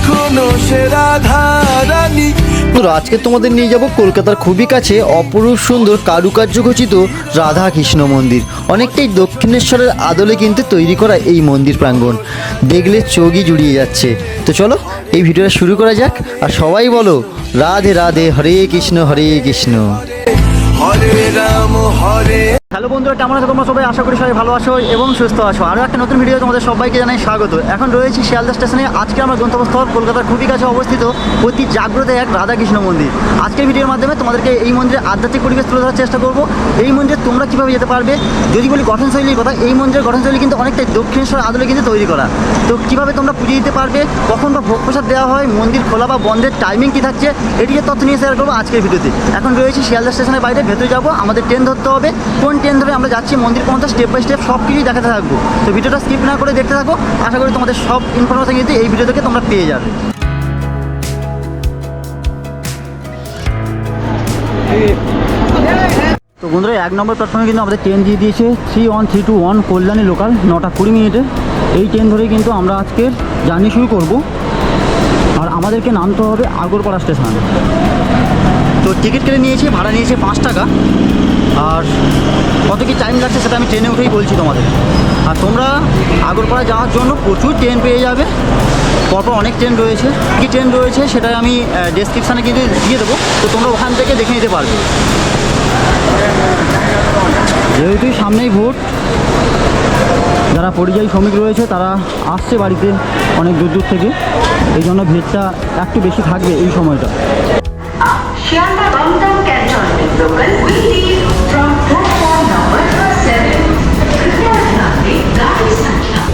এখনো সে রাধা রানী। আজকে তোমাদের নিয়ে যাব কলকাতার খুবই কাছে অপরূপ সুন্দর কারুকার্য খচিত রাধা কৃষ্ণ মন্দির। অনেকটাই দক্ষিণেশ্বরের আদলে কিন্তু তৈরি করা এই মন্দির প্রাঙ্গণ, দেখলে চোখই জুড়িয়ে যাচ্ছে। তো চলো এই ভিডিওটা শুরু করা যাক, আর সবাই বলো রাধে রাধে, হরে কৃষ্ণ হরে কৃষ্ণ। হরে রাম হরে। হ্যালো বন্ধুরা, কেমন আছো তোমরা সবাই? আশা করি সবাই ভালো আছো এবং সুস্থ আছো। আরও একটা নতুন ভিডিও তোমাদের সবাইকে জানাই স্বাগত। এখন রয়েছি শিয়ালদা স্টেশনে। আজকে আমার গন্তব্যস্থল কলকাতার খুবই কাছে অবস্থিত অতি জাগ্রত এক রাধাকৃষ্ণ মন্দির। আজকের ভিডিওর মাধ্যমে তোমাদেরকে এই মন্দিরের আধ্যাত্মিক পরিবেশ তুলে ধরার চেষ্টা করবো। এই মন্দিরে তোমরা কীভাবে যেতে পারবে। যদি বলি গঠনশৈলীর কথা, এই মন্দিরের গঠনশৈলী কিন্তু অনেকটাই দক্ষিণেশ্বর আদলে কিন্তু তৈরি করা। তো কীভাবে তোমরা পুজো দিতে পারবে, কখন বা ভোগ প্রসাদ দেওয়া হয়, মন্দির খোলা বা বন্ধের টাইমিং কী থাকছে, এটিকে তথ্য নিয়ে শেয়ার করবো আজকের ভিডিওতে। এখন রয়েছি শিয়ালদা স্টেশনের বাইরে, ভেতরে যাবো, আমাদের ট্রেন ধরতে হবে। কোন ট্রেন ধরে আমরা যাচ্ছি মন্দির পর্যন্ত স্টেপ বাই স্টেপ সব কিছুই দেখাতে থাকবো। তো ভিডিওটা স্কিপ না করে দেখতে থাকো। আশা করি তোমাদের সব ইনফরমেশন কিন্তু এই ভিডিও থেকে তোমরা পেয়ে যাবে। তো বন্ধুরা, 1 নম্বর প্ল্যাটফর্মে কিন্তু আমাদের ট্রেন দিয়ে দিয়েছে 31321 কল্যাণী লোকাল, 9টা 20 মিনিটে। এই ট্রেন ধরেই কিন্তু আমরা আজকের জার্নি শুরু করব। আর আমাদেরকে নামতে হবে আগরপাড়া স্টেশন। তো টিকিট কেটে নিয়েছি, ভাড়া নিয়েছে 5 টাকা। আর কত কি টাইম লাগছে সেটা আমি ট্রেনে উঠেই বলছি তোমাদের। আর তোমরা আগরপাড়া যাওয়ার জন্য প্রচুর ট্রেন পেয়ে যাবে, পরপর অনেক ট্রেন রয়েছে। কী ট্রেন রয়েছে সেটা আমি ডেসক্রিপশানে কিন্তু দিয়ে দেবো, তো তোমরা ওখান থেকে দেখে নিতে পারবে। যেহেতু সামনেই ভোট, যারা পরিযায়ী শ্রমিক রয়েছে তারা আসছে বাড়িতে অনেক দূর দূর থেকে, এই জন্য ভিড়টা একটু বেশি থাকবে এই সময়টা। Shialda Bangtan Cantonment local will leave from platform number 7.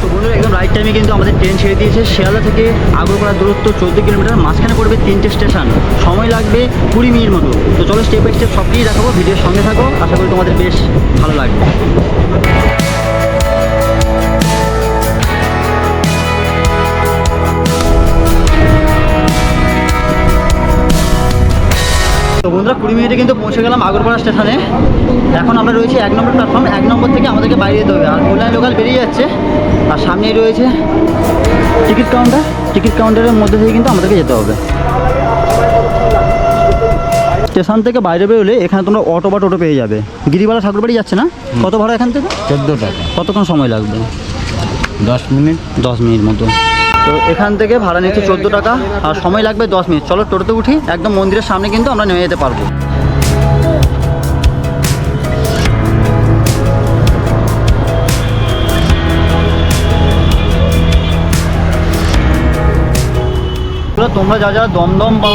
তো বন্ধুরা, একদম রাইট টাইমে কিন্তু আমাদের ট্রেন ছেড়ে দিয়েছে। শিয়ালদা থেকে আগরপাড়ার দূরত্ব 14 কিলোমিটার, মাঝখানে পড়বে 3টে স্টেশন, সময় লাগবে 20 মিনিট মতো। তো চলো স্টেপ বাই স্টেপ সব কিছুই দেখাবো, ভিডিওর সঙ্গে থাকো, আশা করি তোমাদের বেশ ভালো লাগবে। তো বন্ধুরা, 20 মিনিটে কিন্তু পৌঁছে গেলাম আগরপাড়া স্টেশনে। এখন আমরা রয়েছি 1 নম্বর প্ল্যাটফর্ম। 1 নম্বর থেকে আমাদেরকে বাইরে যেতে হবে। আর কল্যাণী লোকাল বেরিয়ে যাচ্ছে, আর সামনেই রয়েছে টিকিট কাউন্টার। টিকিট কাউন্টারের মধ্যে থেকে কিন্তু আমাদেরকে যেতে হবে। স্টেশন থেকে বাইরে বেরোলে এখানে তোমরা অটো বা টোটো পেয়ে যাবে। গিরিবালা ঠাকুরবাড়ি যাচ্ছে না? কত ভাড়া এখান থেকে? 14 টাকা। কতক্ষণ সময় লাগবে? 10 মিনিট। 10 মিনিট মতো। তো এখান থেকে ভাড়া নিচ্ছে 14 টাকা, আর সময় লাগবে 10 মিনিট। চলো টোটোতে উঠি, একদম মন্দিরের সামনে কিন্তু আমরা নেমে যেতে পারবো। তোমরা যারা দমদম বা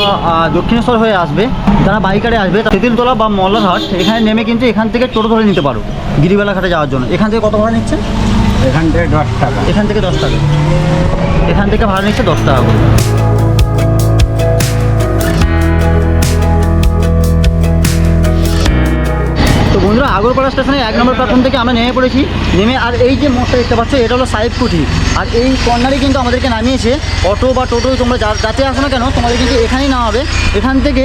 দক্ষিণেশ্বর হয়ে আসবে, যারা বাইকারে আসবে, তেঁতুলতলা বা মল্লারহাট, এখানে নেমে কিন্তু এখান থেকে টোটো ধরে নিতে পারো গিরিবালা ঘাটে যাওয়ার জন্য। এখান থেকে কত ভাড়া নিচ্ছে? এখান থেকে 10 টাকা। এখান থেকে 10 টাকা। এখান থেকে ভাড়া নিচ্ছে 10 টাকা করে। তো বন্ধুরা, আগরপাড়া স্টেশনে 1 নম্বর প্ল্যাটফর্ম থেকে আমরা নেমে পড়েছি। নেমে আর এই যে মোড়টা দেখতে পাচ্ছ, এটা হলো সাহেব কুঠি। আর এই কর্নারে কিন্তু আমাদেরকে নামিয়েছে। অটো বা টোটো তোমরা যাতে আসো না কেন, তোমাদের কিন্তু এখানেই নামাবে। এখান থেকে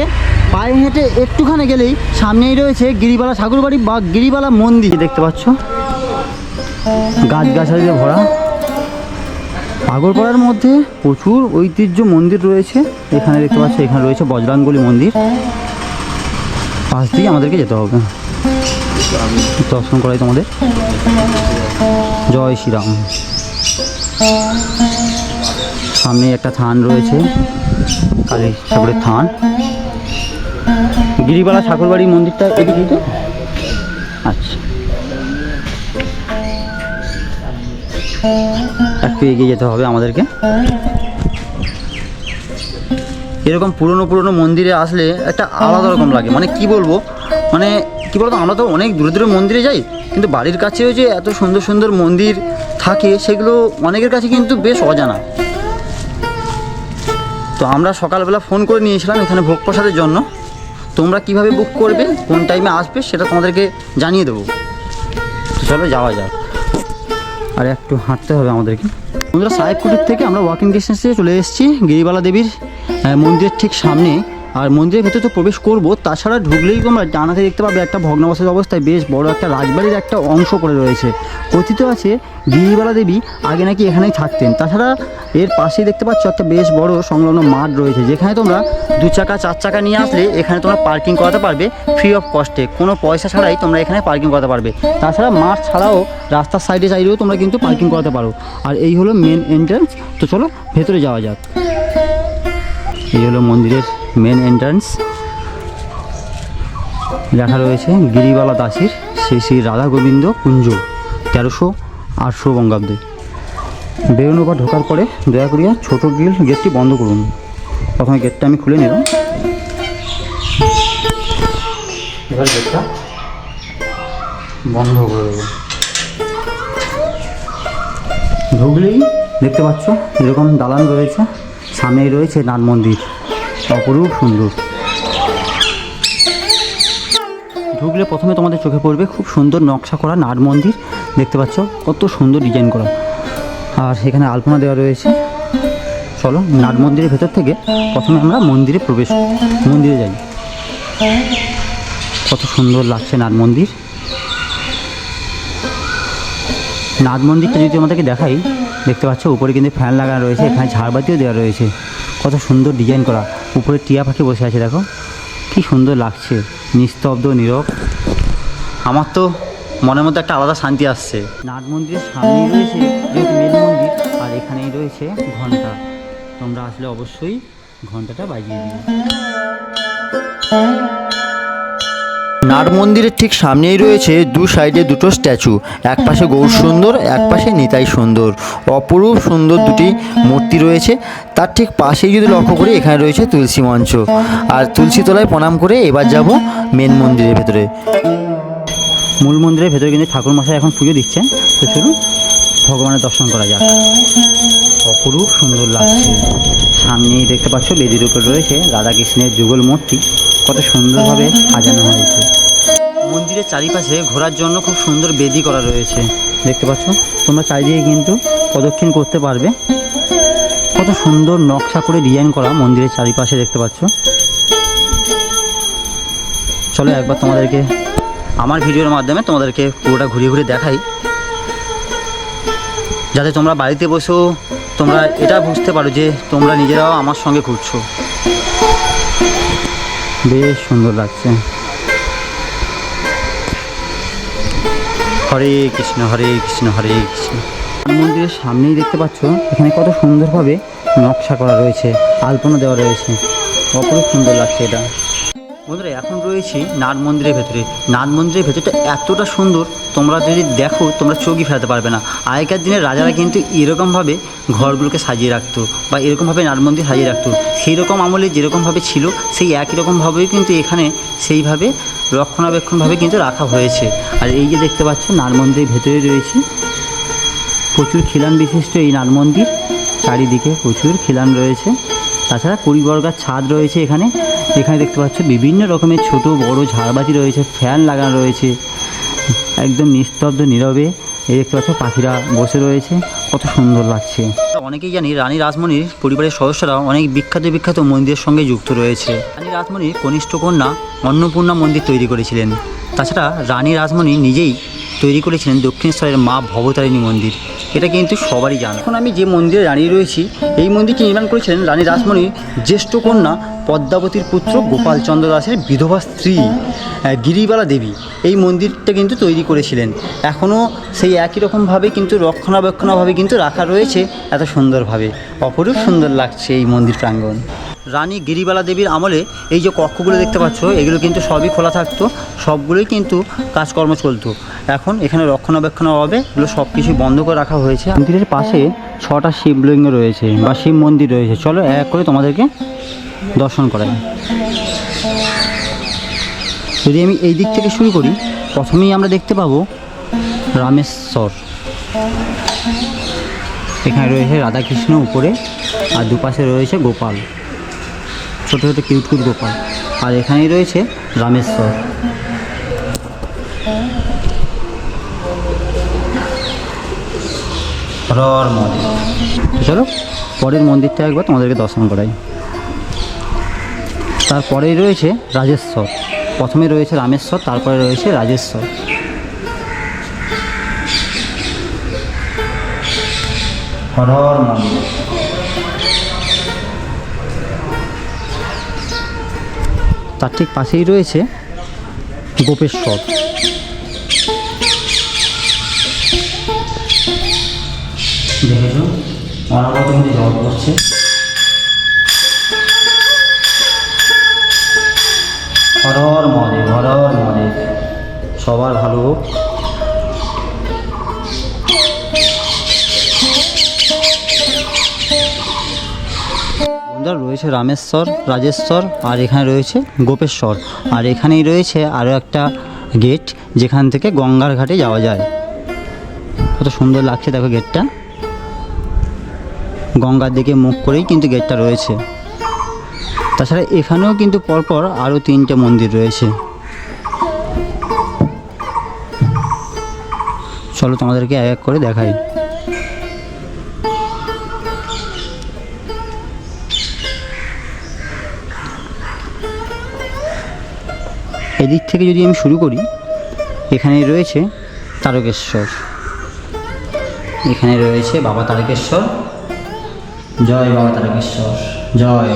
পায়ে হেঁটে একটুখানি গেলেই সামনেই রয়েছে গিরিবালা ঠাকুরবাড়ি বা গিরিবালা মন্দির। দেখতে পাচ্ছ গাছগাছালি দিয়ে ভরা। আগরপাড়ার মধ্যে প্রচুর ঐতিহ্য মন্দির রয়েছে। এখানে দেখতে পাচ্ছ, এখানে রয়েছে বজরাঙ্গলী মন্দির। পাশ দিয়ে আমাদেরকে যেতে হবে, দর্শন করাই তোমাদের। জয় শ্রীরাম। সামনে একটা থান রয়েছে, কালী ঠাকুরের থান। গিরিবালা ঠাকুরবাড়ি মন্দিরটা এদিকেই তো। আচ্ছা, একটু এগিয়ে যেতে হবে আমাদেরকে। এরকম পুরনো পুরনো মন্দিরে আসলে একটা আলাদা রকম লাগে। মানে কি বলবো, মানে কি বলতো, আমরা তো অনেক দূরে দূরে মন্দিরে যাই, কিন্তু বাড়ির কাছেও যে এত সুন্দর সুন্দর মন্দির থাকে সেগুলো অনেকের কাছে কিন্তু বেশ অজানা। তো আমরা সকালবেলা ফোন করে নিয়েছিলাম এখানে ভোগ প্রসাদের জন্য। তোমরা কিভাবে বুক করবে, কোন টাইমে আসবে, সেটা তোমাদেরকে জানিয়ে দেবো। তো চলো যাওয়া যাক। আর একটু হাঁটতে হবে আমাদেরকে। বন্ধুরা, সাহেব কুটির থেকে আমরা ওয়াকিং ডিস্টেন্সে চলে এসেছি গিরিবালা দেবীর মন্দিরের ঠিক সামনে। আর মন্দিরের ভেতরে তো প্রবেশ করবো, তাছাড়া ঢুকলেই তোমরা জানাতে দেখতে পাবে একটা ভগ্নাবশেষ অবস্থায় বেশ বড় একটা রাজবাড়ির একটা অংশ পড়ে রয়েছে। কথিত আছে গিরিবালা দেবী আগে নাকি এখানেই থাকতেন। তাছাড়া এর পাশেই দেখতে পাচ্ছ একটা বেশ বড় সংলগ্ন মাঠ রয়েছে, যেখানে তোমরা 2 চাকা 4 চাকা নিয়ে আসলে এখানে তোমরা পার্কিং করাতে পারবে ফ্রি অফ কস্টে, কোনো পয়সা ছাড়াই তোমরা এখানে পার্কিং করাতে পারবে। তাছাড়া মাঠ ছাড়াও রাস্তার সাইডে চাইলেও তোমরা কিন্তু পার্কিং করাতে পারো। আর এই হলো মেন এন্ট্রান্স। তো চলো ভেতরে যাওয়া যাক। এই হলো মন্দিরের মেন এন্ট্রান্স। লেখা রয়েছে গিরিবালা দাসীর শ্রী শ্রী রাধা গোবিন্দ কুঞ্জ 1300-800 বঙ্গাব্দে। বেরোনো বা ঢোকার পরে দয়া করিয়া ছোটো গেটটি বন্ধ করুন। প্রথমে গেটটা আমি খুলে নিলাম, এবার গেটটা বন্ধ করে দেবো। ঢুকলেই দেখতে পাচ্ছ এরকম দালান রয়েছে, সামনেই রয়েছে নাট মন্দির, অপরূপ সুন্দর। ঢুকলে প্রথমে তোমাদের চোখে পড়বে খুব সুন্দর নকশা করা নাট মন্দির, দেখতে পাচ্ছ কত সুন্দর ডিজাইন করা। আর এখানে আলপনা দেওয়া রয়েছে। চলো নাট মন্দিরের ভেতর থেকে প্রথমে আমরা মন্দিরে যাই। কত সুন্দর লাগছে নাট মন্দির। নাট মন্দিরটা যদি আমাদেরকে দেখাই, দেখতে পাচ্ছ উপরে কিন্তু ফ্যান লাগানো রয়েছে, এখানে ঝাড়বাতিও দেওয়া রয়েছে, কত সুন্দর ডিজাইন করা। উপরে টিয়া পাখি বসে আছে, দেখো কি সুন্দর লাগছে, নিস্তব্ধ নীরব। আমার তো মনের মধ্যে একটা আলাদা শান্তি আসছে। নাট মন্দিরের সামনেই রয়েছে যেহেতু মেন মন্দির, আর এখানেই রয়েছে ঘন্টা। তোমরা আসলে অবশ্যই ঘন্টাটা বাজিয়ে দিবে। নাট মন্দিরের ঠিক সামনেই রয়েছে 2 সাইডে 2টো স্ট্যাচু, এক পাশে গৌর সুন্দর, এক পাশে নিতাই সুন্দর। অপরূপ সুন্দর 2টি মূর্তি রয়েছে। তার ঠিক পাশেই যদি লক্ষ্য করি, এখানে রয়েছে তুলসী মঞ্চ। আর তুলসী তলায় প্রণাম করে এবার যাব মেন মন্দিরের ভেতরে। মূল মন্দিরের ভেতরে কিন্তু ঠাকুরমশাই এখন পুজো দিচ্ছেন। তো চলুন ভগবানের দর্শন করা যাক। অপরূপ সুন্দর লাগছে। সামনেই দেখতে পাচ্ছ বেদির উপর রয়েছে রাধাকৃষ্ণের যুগল মূর্তি, কত সুন্দরভাবে সাজানো হয়েছে। মন্দিরের চারিপাশে ঘোরার জন্য খুব সুন্দর বেদি করা রয়েছে, দেখতে পাচ্ছ। তোমরা চারিদিকে কিন্তু প্রদক্ষিণ করতে পারবে। কত সুন্দর নকশা করে ডিজাইন করা মন্দিরের চারিপাশে, দেখতে পাচ্ছ। চলো একবার তোমাদেরকে আমার ভিডিওর মাধ্যমে তোমাদেরকে পুরোটা ঘুরিয়ে ঘুরিয়ে দেখাই, যাতে তোমরা বাড়িতে বসেও তোমরা এটা বুঝতে পারো যে তোমরা নিজেরাও আমার সঙ্গে ঘুরছো। বেশ সুন্দর লাগছে। হরে কৃষ্ণ হরে কৃষ্ণ হরে কৃষ্ণ। মন্দিরের সামনেই দেখতে পাচ্ছ এখানে কত সুন্দরভাবে নকশা করা রয়েছে, আলপনা দেওয়া রয়েছে, অপরূপ সুন্দর লাগছে এটা। বন্ধুরা এখন রয়েছি নাট মন্দিরের ভেতরে। নাট মন্দিরের ভেতরটা এতটা সুন্দর, তোমরা যদি দেখো তোমরা চোখই ফেরাতে পারবে না। আগেকার দিনের রাজারা কিন্তু এরকমভাবে ঘরগুলোকে সাজিয়ে রাখতো, বা এরকমভাবে নাট মন্দির সাজিয়ে রাখতো। সেই রকম আমলে যেরকমভাবে ছিল সেই একই রকমভাবেই কিন্তু এখানে সেইভাবে রক্ষণাবেক্ষণভাবে কিন্তু রাখা হয়েছে। আর এই যে দেখতে পাচ্ছ নাট মন্দিরের ভেতরে রয়েছে প্রচুর খিলান বিশিষ্ট এই নাট মন্দির, চারিদিকে প্রচুর খিলান রয়েছে। তাছাড়া 20 বর্গার ছাদ রয়েছে এখানে। এখানে দেখতে পাচ্ছ বিভিন্ন রকমের ছোট বড় ঝাড়বাতি রয়েছে, ফ্যান লাগানো রয়েছে, একদম নিস্তব্ধ নীরবে। এই দেখতে পাচ্ছ পাখিরা বসে রয়েছে, কত সুন্দর লাগছে। অনেকেই জানি রানী রাসমণির পরিবারের সদস্যরা অনেক বিখ্যাত মন্দিরের সঙ্গে যুক্ত রয়েছে। রানী রাসমণির কনিষ্ঠ কন্যা অন্নপূর্ণা মন্দির তৈরি করেছিলেন। তাছাড়া রানী রাসমণি নিজেই তৈরি করেছিলেন দক্ষিণেশ্বরের মা ভবতারিণী মন্দির। এটা কিন্তু সবারই জানা। এখন আমি যে মন্দিরে দাঁড়িয়ে রয়েছি, এই মন্দিরটি নির্মাণ করেছিলেন রানী রাসমণির জ্যেষ্ঠ কন্যা পদ্মাবতীর পুত্র গোপালচন্দ্র দাসের বিধবা স্ত্রী গিরিবালা দেবী। এই মন্দিরটা কিন্তু তৈরি করেছিলেন। এখনও সেই একই রকমভাবে কিন্তু রক্ষণাবেক্ষণভাবে কিন্তু রাখা রয়েছে এত সুন্দরভাবে। অপরূপ সুন্দর লাগছে এই মন্দির প্রাঙ্গণ। রানী গিরিবালা দেবীর আমলে এই যে কক্ষগুলো দেখতে পাচ্ছ, এগুলো কিন্তু সবই খোলা থাকতো, সবগুলোই কিন্তু কাজকর্ম চলতো। এখন এখানে রক্ষণাবেক্ষণ হবে, এগুলো সব কিছু বন্ধ করে রাখা হয়েছে। মন্দিরের পাশে 6টা শিবলিঙ্গ রয়েছে বা শিব মন্দির রয়েছে। চলো এক করে তোমাদেরকে দর্শন করাই। যদি আমি এই দিক থেকে শুরু করি, প্রথমেই আমরা দেখতে পাবো রামেশ্বর। এখানে রয়েছে রাধাকৃষ্ণ উপরে, আর দুপাশে রয়েছে গোপাল, ছোটো ছোটো কিউট গোপাল। আর এখানেই রয়েছে রামেশ্বর। মন্দির। চলো পরের মন্দিরটা একবার তোমাদেরকে দর্শন করাই। তারপরেই রয়েছে রাজেশ্বর। প্রথমে রয়েছে রামেশ্বর, তারপরে রয়েছে রাজেশ্বর। হর হর মহাদেব। তার ঠিক পাশেই রয়েছে গোপেশ্বর। দেখেছ অনবরত কিন্তু জল পড়ছে। হর হর মহাদেব, হর হর মহাদেব। সবার ভালো হোক। রয়েছে রামেশ্বর, রাজেশ্বর, আর এখানে রয়েছে গোপেশ্বর। আর এখানেই রয়েছে আরও একটা গেট, যেখান থেকে গঙ্গার ঘাটে যাওয়া যায়। কত সুন্দর লাগছে দেখো গেটটা। গঙ্গার দিকে মুখ করেই কিন্তু গেটটা রয়েছে। তাছাড়া এখানেও কিন্তু পরপর আরও 3টে মন্দির রয়েছে। চলো তোমাদেরকে এক এক করে দেখাই। এদিক থেকে যদি আমি শুরু করি, এখানে রয়েছে তারকেশ্বর। এখানে রয়েছে বাবা তারকেশ্বর। জয় বাবা তারকেশ্বর, জয়।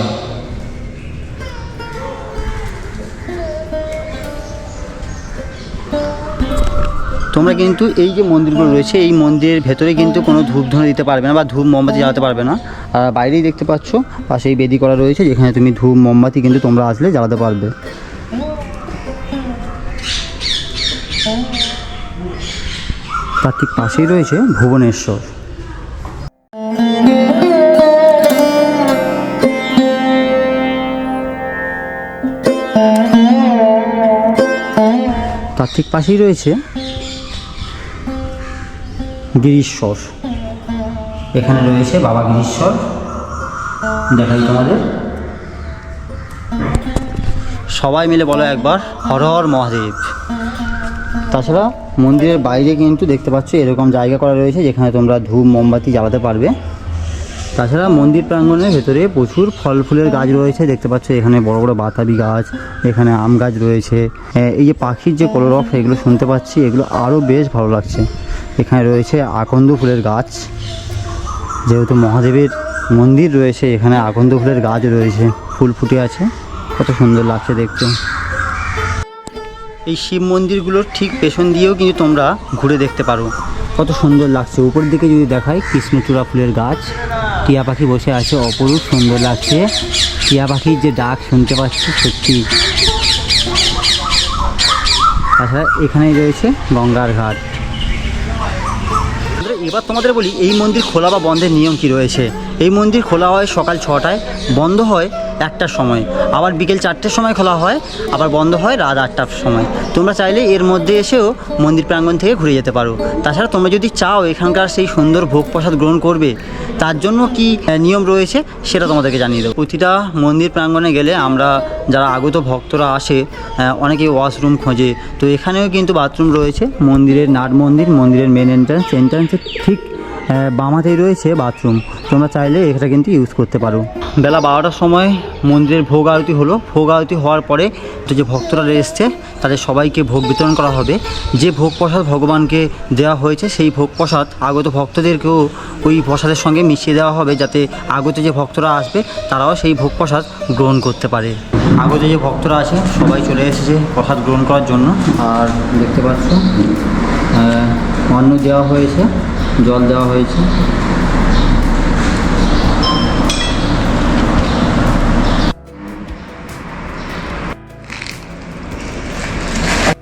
তোমরা কিন্তু এই যে মন্দিরগুলো রয়েছে, এই মন্দিরের ভেতরে কিন্তু কোনো ধূপ ধুনো দিতে পারবে না বা ধূপ মোমবাতি জ্বালাতে পারবে না। আর বাইরেই দেখতে পাচ্ছ পাশেই বেদি করা রয়েছে, যেখানে তুমি ধূপ মোমবাতি কিন্তু তোমরা আসলে জ্বালাতে পারবে। তার ঠিক পাশেই রয়েছে ভুবনেশ্বর। তার ঠিক পাশেই রয়েছে গিরীশ্বর। এখানে রয়েছে বাবা গিরীশ্বর। দেখাই তোমাদের। সবাই মিলে বলো একবার হর হর মহাদেব। তাছাড়া মন্দিরের বাইরে কিন্তু দেখতে পাচ্ছ এরকম জায়গা করা রয়েছে, যেখানে তোমরা ধূপ মোমবাতি জ্বালাতে পারবে। তাছাড়া মন্দির প্রাঙ্গণের ভেতরে প্রচুর ফল ফুলের গাছ রয়েছে। দেখতে পাচ্ছ এখানে বড় বড় বাতাবি গাছ, এখানে আম গাছ রয়েছে। এই যে পাখির যে কলরব এগুলো শুনতে পাচ্ছি, এগুলো আরও বেশ ভালো লাগছে। এখানে রয়েছে আকন্দ ফুলের গাছ। যেহেতু মহাদেবের মন্দির রয়েছে, এখানে আকন্দ ফুলের গাছ রয়েছে, ফুল ফুটে আছে। কত সুন্দর লাগছে দেখতে। এই শিব মন্দিরগুলোর ঠিক পেছন দিয়েও কিন্তু তোমরা ঘুরে দেখতে পারো। কত সুন্দর লাগছে। উপর দিকে যদি দেখাই, কৃষ্ণচূড়া ফুলের গাছ, টিয়া পাখি বসে আছে, অপরূপ সুন্দর লাগছে। টিয়া পাখির যে ডাক শুনতে পাচ্ছি সত্যি। তাছাড়া এখানেই রয়েছে গঙ্গার ঘাট। এবার তোমাদের বলি এই মন্দির খোলা বা বন্ধের নিয়ম কি রয়েছে। এই মন্দির খোলা হয় সকাল 6টায়, বন্ধ হয় 1টার সময়, আবার বিকেল 4টের সময় খোলা হয়, আবার বন্ধ হয় রাত 8টার সময়। তোমরা চাইলে এর মধ্যে এসেও মন্দির প্রাঙ্গণ থেকে ঘুরে যেতে পারো। তাছাড়া তোমরা যদি চাও এখানকার সেই সুন্দর ভোগ প্রসাদ গ্রহণ করবে, তার জন্য কি নিয়ম রয়েছে সেটা তোমাদেরকে জানিয়ে দেবো। প্রতিটা মন্দির প্রাঙ্গণে গেলে আমরা যারা আগত ভক্তরা আসে, অনেকে ওয়াশরুম খোঁজে, তো এখানেও কিন্তু বাথরুম রয়েছে। মন্দিরের নাট মন্দিরের মেন এন্ট্রান্সের ঠিক বামাতেই রয়েছে বাথরুম। তোমরা চাইলে এটা কিন্তু ইউজ করতে পারো। বেলা 12টার সময় মন্দিরের ভোগ আরতি হলো। ভোগ আরতি হওয়ার পরে যে ভক্তরা এসছে তাদের সবাইকে ভোগ বিতরণ করা হবে। যে ভোগ প্রসাদ ভগবানকে দেওয়া হয়েছে, সেই ভোগ প্রসাদ আগত ভক্তদেরকেও ওই প্রসাদের সঙ্গে মিশিয়ে দেওয়া হবে, যাতে আগত যে ভক্তরা আসবে তারাও সেই ভোগ প্রসাদ গ্রহণ করতে পারে। আগত যে ভক্তরা আছে সবাই চলে এসেছে প্রসাদ গ্রহণ করার জন্য। আর দেখতে পাচ্ছ অন্ন দেওয়া হয়েছে, জল দেওয়া হয়েছে।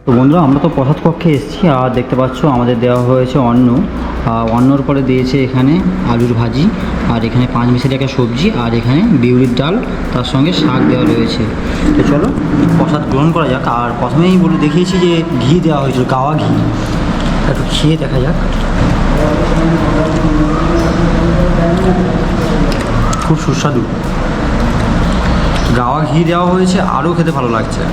তো বন্ধুরা, আমরা তো প্রসাদ কক্ষে এসেছি। আর দেখতে পাচ্ছ আমাদের দেওয়া হয়েছে অন্ন। অন্নর পরে দিয়েছে এখানে আলুর ভাজি, আর এখানে 5 মিশালি একটা সবজি, আর এখানে বিউলির ডাল, তার সঙ্গে শাক দেওয়া রয়েছে। তো চলো প্রসাদ গ্রহণ করা যাক। আর প্রথমেই বলে দেখিয়েছি যে ঘি দেওয়া হয়েছিল, গাওয়া ঘি। একটু খেয়ে দেখা যাক। খুব সুস্বাদু। গাওয়া ঘি দেওয়া হয়েছে, আরও খেতে ভালো লাগছে।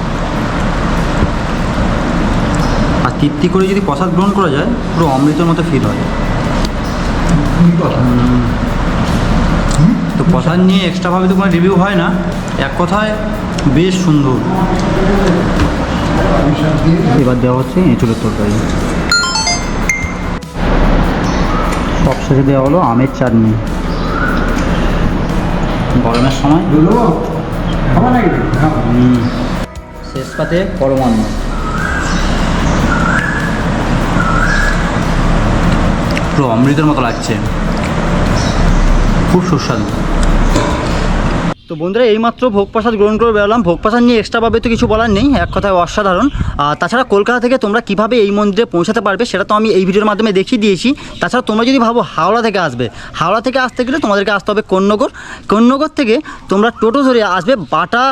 আর তৃপ্তি করে যদি প্রসাদ গ্রহণ করা যায়, পুরো অমৃতের মতো ফিল হয়। তো প্রসাদ নিয়ে এক্সট্রাভাবে তো কোনো রিভিউ হয় না। এক কথায় বেশ সুন্দর। এবার দেওয়া হচ্ছে এঁচুড়ের তরকারি, সবশেষে দেওয়া হলো আমের চাটনি। গরমের সময় শেষ পাতে পরমান্ন। পুরো অমৃতের মতো লাগছে, খুব সুস্বাদু। তো বন্ধুরা এইমাত্র ভোগ প্রসাদ গ্রহণ করে বেরোলাম। ভোগ প্রসাদ নিয়ে এক্সট্রাভাবে তো কিছু বলার নেই, এক কথায় অসাধারণ। আর তাছাড়া কলকাতা থেকে তোমরা কীভাবে এই মন্দিরে পৌঁছাতে পারবে সেটা তো আমি এই ভিডিওর মাধ্যমে দেখিয়ে দিয়েছি। তাছাড়া তোমরা যদি ভাবো হাওড়া থেকে আসবে, হাওড়া থেকে আসতে গেলে তোমাদেরকে আসতে হবে কোন্নগর। কোন্নগর থেকে তোমরা টোটো ধরে আসবে বাটা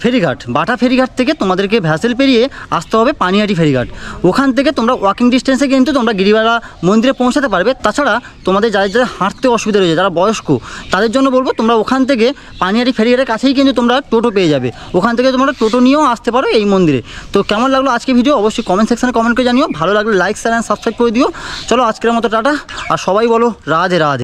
ফেরিঘাট। বাটা ফেরিঘাট থেকে তোমাদেরকে ভ্যাসেল পেরিয়ে আসতে হবে পানিহাটি ফেরিঘাট। ওখান থেকে তোমরা ওয়াকিং ডিস্টেন্সে কিন্তু তোমরা গিরিবালা মন্দিরে পৌঁছাতে পারবে। তাছাড়া তোমাদের যাদের যাদের হাঁটতে অসুবিধা রয়েছে, যারা বয়স্ক, তাদের জন্য বলবো তোমরা ওখান থেকে পানিহাটি ফেরিঘাটের কাছেই কিন্তু তোমরা টোটো পেয়ে যাবে। ওখান থেকে তোমরা টোটো নিয়েও আসতে পারো এই মন্দিরে। তো কেমন লাগলো আজকে ভিডিও অবশ্যই কমেন্ট সেকশনে কমেন্ট করে জানিও। ভালো লাগলে লাইক শেয়ার অ্যান্ড সাবস্ক্রাইব করে দিও। চলো আজকের মতো টাটা, আর সবাই বলো রাধে রাধে।